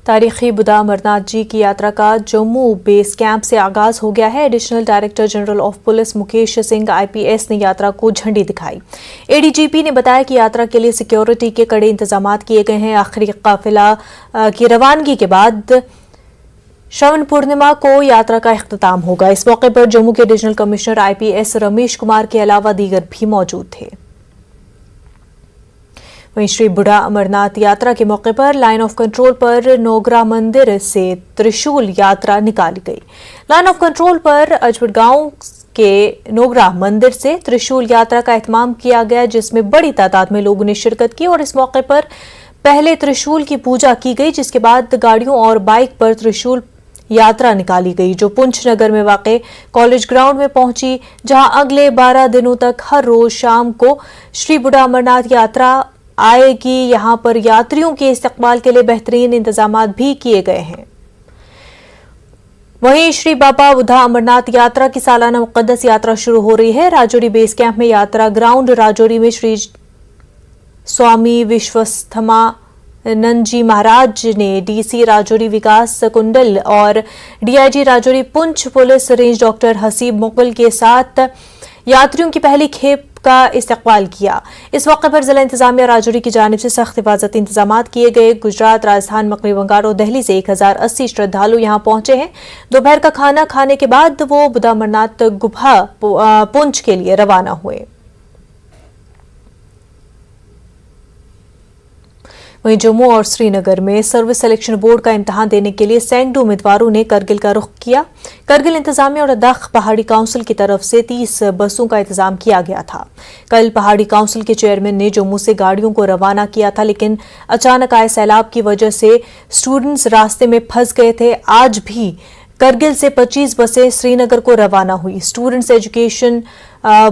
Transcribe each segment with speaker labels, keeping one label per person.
Speaker 1: तारीखी बुधा अमरनाथ जी की यात्रा का जम्मू बेस कैंप से आगाज हो गया है। Additional director general of police Mukesh Singh IPS ने यात्रा को झंडी दिखाई। ADGP ने बताया कि यात्रा के लिए सिक्योरिटी के कड़े इंतजाम किए गए हैं। आखिरी काफिला की रवानगी के बाद श्रवण पूर्णिमा को यात्रा का इख्तिताम होगा। इस मौके पर जम्मू के additional commissioner IPS Ramesh Kumar के अलावा दीगर भी मौजूद थे। वहीं श्री बुढ़ा अमरनाथ यात्रा के मौके पर लाइन ऑफ कंट्रोल पर नोगरा मंदिर से त्रिशूल यात्रा निकाली गई। लाइन ऑफ कंट्रोल पर अजवड़ गांव के नोगरा मंदिर से त्रिशूल यात्रा का एहतमाम किया गया, जिसमें बड़ी तादाद में लोगों ने शिरकत की और इस मौके पर पहले त्रिशूल की पूजा की गई, जिसके बाद गाड़ियों और बाइक पर त्रिशूल यात्रा निकाली गई, जो पुंछ नगर में वाक़े कॉलेज ग्राउंड में पहुंची, जहां अगले 12 दिनों तक हर रोज शाम को श्री बुढ़ा अमरनाथ यात्रा आएगी। यहां पर यात्रियों के इस्तकबाल के लिए बेहतरीन इंतजाम भी किए गए हैं। वहीं श्री बाबा बुधा अमरनाथ यात्रा की सालाना मुक़द्दस यात्रा शुरू हो रही है। राजौरी बेस कैंप में यात्रा ग्राउंड राजौरी में श्री स्वामी विश्वस्थमानंद जी महाराज ने DC राजौरी विकास कुंडल और DIG Rajouri Poonch police range doctor Haseeb Mughal के साथ यात्रियों की पहली खेप का इस्तकबाल किया। इस मौके पर जिला इंतजामिया राजौरी की जानिब से सख्त हिफाजती इंतजाम किए गए। गुजरात, राजस्थान, मगरबी बंगाल और दिल्ली से 1080 श्रद्धालु यहां पहुंचे हैं। दोपहर का खाना खाने के बाद वो बुधा अमरनाथ गुफा पुंछ के लिए रवाना हुए। वहीं जम्मू और श्रीनगर में सर्विस सिलेक्शन बोर्ड का इम्तिहान देने के लिए सैकड़ों उम्मीदवारों ने करगिल का रुख किया। करगिल इंतजामिया और लद्दाख पहाड़ी काउंसिल की तरफ से 30 बसों का इंतजाम किया गया था। कल पहाड़ी काउंसिल के चेयरमैन ने जम्मू से गाड़ियों को रवाना किया था, लेकिन अचानक आए सैलाब की वजह से स्टूडेंट्स रास्ते में फंस गए थे। आज भी करगिल से 25 बसें श्रीनगर को रवाना हुई। Students education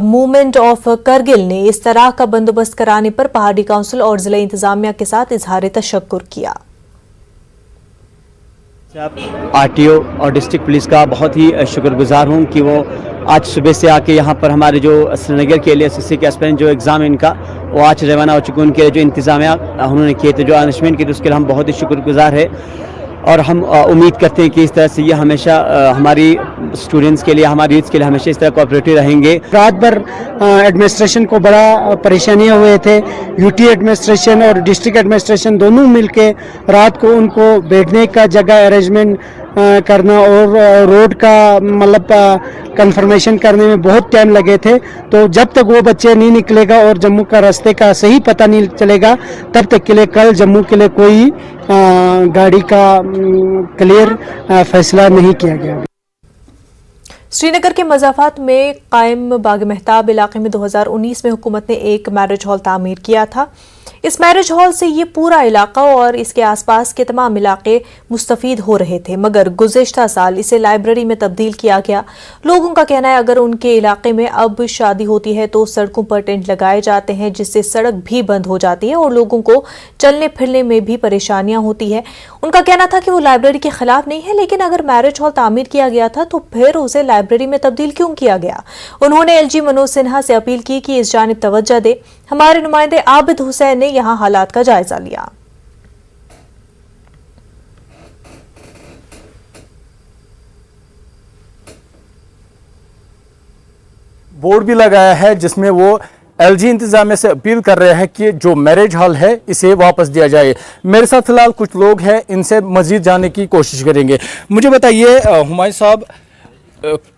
Speaker 1: movement of Kargil ने इस तरह का बंदोबस्त कराने पर पहाड़ी काउंसिल और जिला इंतजामिया के साथ इजहार तशक्कुर किया।
Speaker 2: RTO और डिस्ट्रिक्ट पुलिस का बहुत ही शुक्रगुजार हूँ कि वो आज सुबह से आके यहाँ पर हमारे जो श्रीनगर के लिए SSC के एस्पिरेंट जो एग्ज़ाम है इनका वो आज रवाना हो चुके। उनके जो इंतजामिया उन्होंने किए थे, जो अरेंजमेंट किए थे, उसके लिए हम बहुत ही शुक्रगुजार है और हम उम्मीद करते हैं कि इस तरह से ये हमेशा हमारी स्टूडेंट्स के लिए, हमारी यूथ के लिए हमेशा इस तरह कोऑपरेटिव रहेंगे।
Speaker 3: रात भर एडमिनिस्ट्रेशन को बड़ा परेशानियां हुए थे। UT एडमिनिस्ट्रेशन और डिस्ट्रिक्ट एडमिनिस्ट्रेशन दोनों मिलके रात को उनको बैठने का जगह अरेंजमेंट करना और रोड का मतलब कंफर्मेशन करने में बहुत टाइम लगे थे। तो जब तक वो बच्चे नहीं निकलेगा और जम्मू का रास्ते का सही पता नहीं चलेगा, तब तक के लिए कल जम्मू के लिए कोई गाड़ी का क्लियर फैसला नहीं किया गया।
Speaker 1: श्रीनगर के मज़ाफ़ात में कायम बाग मेहताब इलाके में 2019 में हुकूमत ने एक मैरिज हॉल तामीर किया था। इस मैरिज हॉल से ये पूरा इलाका और इसके आसपास के तमाम इलाके मुस्तफ़ीद हो रहे थे, मगर गुज़िश्ता साल इसे लाइब्रेरी में तब्दील किया गया। लोगों का कहना है अगर उनके इलाके में अब शादी होती है तो सड़कों पर टेंट लगाए जाते हैं, जिससे सड़क भी बंद हो जाती है और लोगों को चलने फिरने में भी परेशानियां होती है। उनका कहना था कि वो लाइब्रेरी के खिलाफ नहीं है, लेकिन अगर मैरिज हॉल तामीर किया गया था तो फिर उसे लाइब्रेरी में तब्दील क्यों किया गया। उन्होंने LG मनोज सिन्हा से अपील की कि इस जानिब तवज्जो दे। हमारे नुमाइंदे आबिद हुसैन ने यहां हालात का जायजा लिया।
Speaker 4: बोर्ड भी लगाया है जिसमें वो LG इंतजामिया से अपील कर रहे हैं कि जो मैरिज हॉल है इसे वापस दिया जाए। मेरे साथ फिलहाल कुछ लोग हैं, इनसे मजीद जानने की कोशिश करेंगे। मुझे बताइए हुमायूं साहब,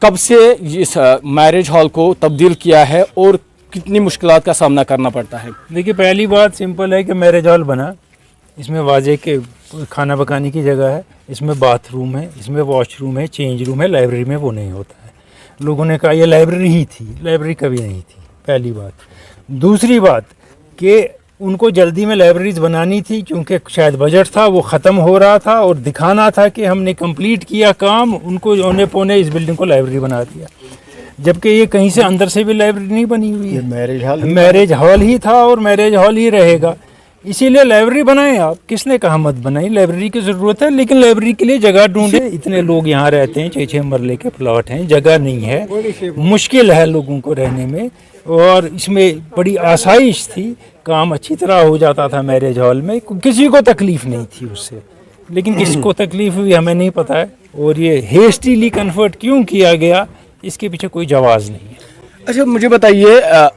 Speaker 4: कब से इस मैरिज हॉल को तब्दील किया है और कितनी मुश्किलात का सामना करना पड़ता है?
Speaker 5: देखिए, पहली बात सिंपल है कि मैरिज हॉल बना, इसमें वाजे के खाना पकाने की जगह है, इसमें बाथरूम है, इसमें वॉशरूम है, चेंज रूम है। लाइब्रेरी में वो नहीं होता है। लोगों ने कहा ये लाइब्रेरी ही थी, लाइब्रेरी कभी नहीं थी, पहली बात। दूसरी बात कि उनको जल्दी में लाइब्रेरीज बनानी थी क्योंकि शायद बजट था वो ख़त्म हो रहा था और दिखाना था कि हमने कंप्लीट किया काम, उनको औने पौने इस बिल्डिंग को लाइब्रेरी बना दिया, जबकि ये कहीं से अंदर से भी लाइब्रेरी नहीं बनी हुई है। मैरिज हॉल ही था और मैरिज हॉल ही रहेगा, इसीलिए लाइब्रेरी बनाएं आप। किसने कहा मत बनाई, लाइब्रेरी की ज़रूरत है, लेकिन लाइब्रेरी के लिए जगह ढूंढे। इतने लोग यहाँ रहते हैं, 6-6 मरले के प्लॉट हैं, जगह नहीं है, मुश्किल है लोगों को रहने में। और इसमें बड़ी आसाइश थी, काम अच्छी तरह हो जाता था मैरिज हॉल में, किसी को तकलीफ़ नहीं थी उससे। लेकिन किसको तकलीफ हुई हमें नहीं पता है, और ये हेस्टीली कन्वर्ट क्यों किया गया इसके पीछे कोई जवाब नहीं है।
Speaker 4: अच्छा मुझे बताइए,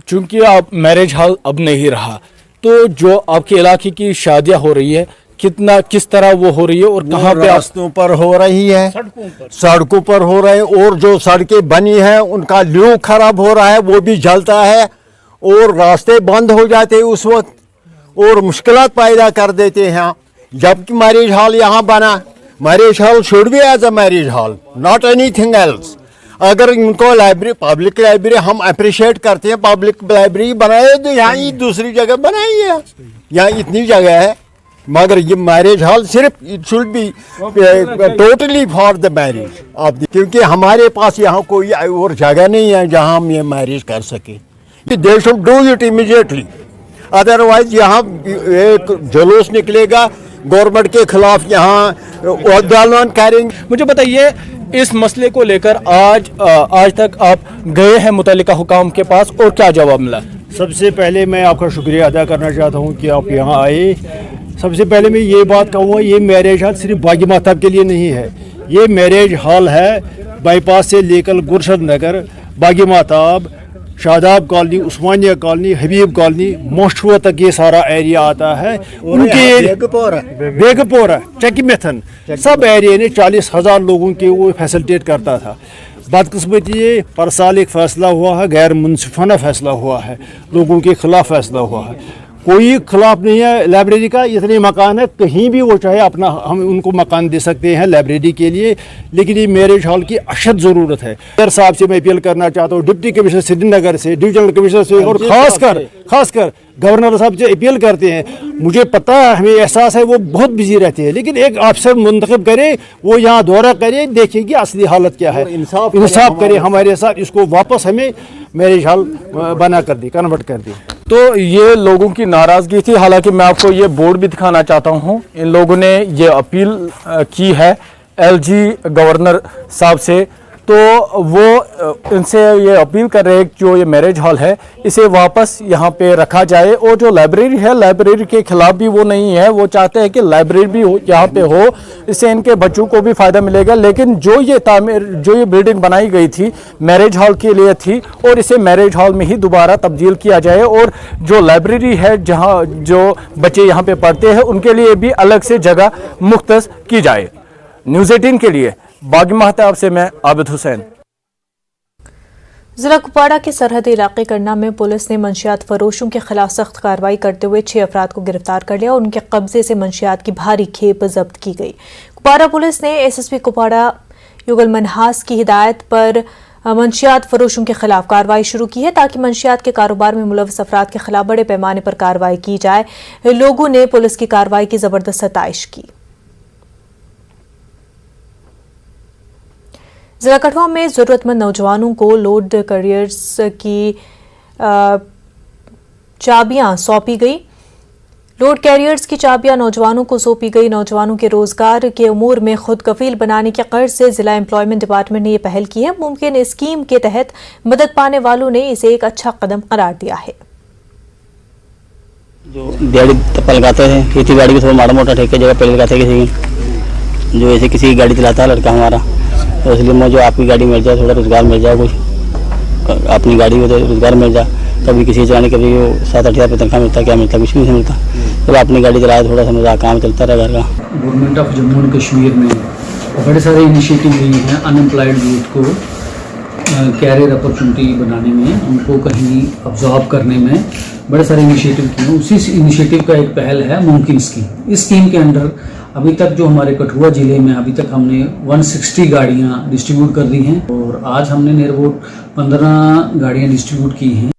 Speaker 4: चूंकि आप मैरिज हॉल अब नहीं रहा, तो जो आपके इलाके की शादियां हो रही है किस तरह वो हो रही है और कहाँ पे
Speaker 6: रास्तों पर हो रही है, सड़कों पर हो रहे हैं, और जो सड़कें बनी हैं उनका ल्यू खराब हो रहा है, वो भी जलता है, और रास्ते बंद हो जाते हैं उस वक्त, और मुश्किलात पैदा कर देते हैं। जबकि मैरिज हॉल यहाँ बना, marriage hall should be as a marriage hall, not anything else. अगर इनको लाइब्रेरी, पब्लिक लाइब्रेरी हम अप्रिशिएट करते हैं, पब्लिक लाइब्रेरी बनाए तो यहाँ ही दूसरी जगह बनाई है, यहाँ इतनी जगह है, मगर ये मैरिज हॉल सिर्फ it should be totally for the marriage, क्योंकि हमारे पास यहाँ कोई और जगह नहीं है जहाँ हम ये मैरिज कर सके। They should do it immediately, otherwise यहाँ एक जुलूस निकलेगा गवर्नमेंट के खिलाफ, यहाँ आंदोलन करेंगे।
Speaker 4: मुझे बताइए, इस मसले को लेकर आज तक आप गए हैं मुतल्लिका हुकाम के पास और क्या जवाब मिला?
Speaker 6: सबसे पहले मैं आपका शुक्रिया अदा करना चाहता हूँ कि आप यहाँ आए। सबसे पहले मैं ये बात कहूँगा, ये मैरिज हॉल सिर्फ बागी महताब के लिए नहीं है, ये मैरिज हॉल है बाईपास से लेकर गुरशद नगर, बागी महताब, शादाब कॉलोनी, उस्मानिया कॉलोनी, हबीब कॉलोनी, मोस्टवा तक ये सारा एरिया आता है। उनके बेगपोरा, चकी मेथन, सब एरिया ने 40,000 लोगों के वो फैसिलिटेट करता था। बदकिस्मती ये पर साल एक फ़ैसला हुआ है, गैर मुनसिफाना फ़ैसला हुआ है, लोगों के ख़िलाफ़ फ़ैसला हुआ है। कोई खिलाफ नहीं है लाइब्रेरी का, इतने मकान है, कहीं भी वो चाहे अपना हम उनको मकान दे सकते हैं लाइब्रेरी के लिए, लेकिन ये मैरिज हॉल की अशद ज़रूरत है। सर साहब से मैं अपील करना चाहता हूँ, डिप्टी कमिश्नर श्रीनगर से, डिविजनल कमिश्नर से, और खासकर गवर्नर साहब से अपील करते हैं। मुझे पता है, हमें एहसास है वो बहुत बिजी रहते हैं, लेकिन एक अफसर मुंतखब करे, वो यहाँ दौरा करे, देखेगी असली हालत क्या है, इंसाफ करे हमारे साथ, इसको वापस हमें मैरिज हॉल बना कर दी, कन्वर्ट कर दी।
Speaker 4: तो ये लोगों की नाराज़गी थी। हालांकि मैं आपको ये बोर्ड भी दिखाना चाहता हूँ, इन लोगों ने ये अपील की है एलजी गवर्नर साहब से, तो वो इनसे ये अपील कर रहे हैं कि जो ये मैरिज हॉल है इसे वापस यहाँ पे रखा जाए, और जो लाइब्रेरी है, लाइब्रेरी के खिलाफ भी वो नहीं है, वो चाहते हैं कि लाइब्रेरी भी यहाँ पे हो, इससे इनके बच्चों को भी फ़ायदा मिलेगा। लेकिन जो ये बिल्डिंग बनाई गई थी मैरिज हॉल के लिए थी, और इसे मैरिज हॉल में ही दोबारा तब्दील किया जाए, और जो लाइब्रेरी है जहाँ जो बच्चे यहाँ पे पढ़ते हैं उनके लिए भी अलग से जगह मुख्तस की जाए। न्यूज़ 18 के लिए बागी महताब से मैं आबिद हुसैन।
Speaker 1: जिला कुपवाड़ा के सरहदी इलाके करना में पुलिस ने मंशियात फरोशों के खिलाफ सख्त कार्रवाई करते हुए 6 अफराद को गिरफ्तार कर लिया और उनके कब्जे से मंशियात की भारी खेप जब्त की गई। कुपवाड़ा पुलिस ने एसएसपी कुपवाड़ा युगल मनहास की हिदायत पर मंशियात फरोशों के खिलाफ कार्रवाई शुरू की है, ताकि मंशियात के कारोबार में मुलव्वस अफराद के खिलाफ बड़े पैमाने पर कार्रवाई की जाए। लोगों ने पुलिस की कार्रवाई की जबरदस्त सताइश की। जिला कठुआ में जरूरतमंद नौजवानों को लोड कैरियर्स की चाबियां सौंपी गई। लोड कैरियर्स की चाबियां नौजवानों को सौंपी गई। नौजवानों के रोजगार के उमूर में खुद कफील बनाने के गर्ज से जिला एम्प्लॉयमेंट डिपार्टमेंट ने यह पहल की है। मुमकिन स्कीम के तहत मदद पाने वालों ने इसे एक अच्छा कदम करार दिया है।
Speaker 7: जो दिहाड़ी तप्पा लगाते हैं, खेती बाड़ी को थोड़ा माड़ा मोटा ठेके जगह पे लगाते हैं, किसी जो ऐसे किसी की गाड़ी चलाता है लड़का हमारा, तो इसलिए मुझे आपकी गाड़ी मिल जाए, थोड़ा रोजगार मिल जाए, कुछ अपनी गाड़ी में रोजगार मिल जाए। कभी किसी चलाने, कभी 7-8 हज़ार तनख्वाह मिलता, क्या मिलता, कुछ नहीं मिलता। तो अपनी गाड़ी चलाए, थोड़ा सा मजा काम चलता रहा घर का।
Speaker 8: Government of Jammu and Kashmir में बड़े सारे इनिशिएटिव लिए हैं अनएम्प्लॉयड यूथ को कैरियर अपॉर्चुनिटी बनाने में, उनको कहीं अब्जॉर्ब करने में बड़े सारे इनिशिएटिव किए हैं। उसी इनिशिएटिव का एक पहल है मुमकिन स्कीम। इस स्कीम के अंडर अभी तक जो हमारे कठुआ ज़िले में अभी तक हमने 160 गाड़ियाँ डिस्ट्रीब्यूट कर दी हैं, और आज हमने नियर अबाउट 15 गाड़ियाँ डिस्ट्रीब्यूट की हैं।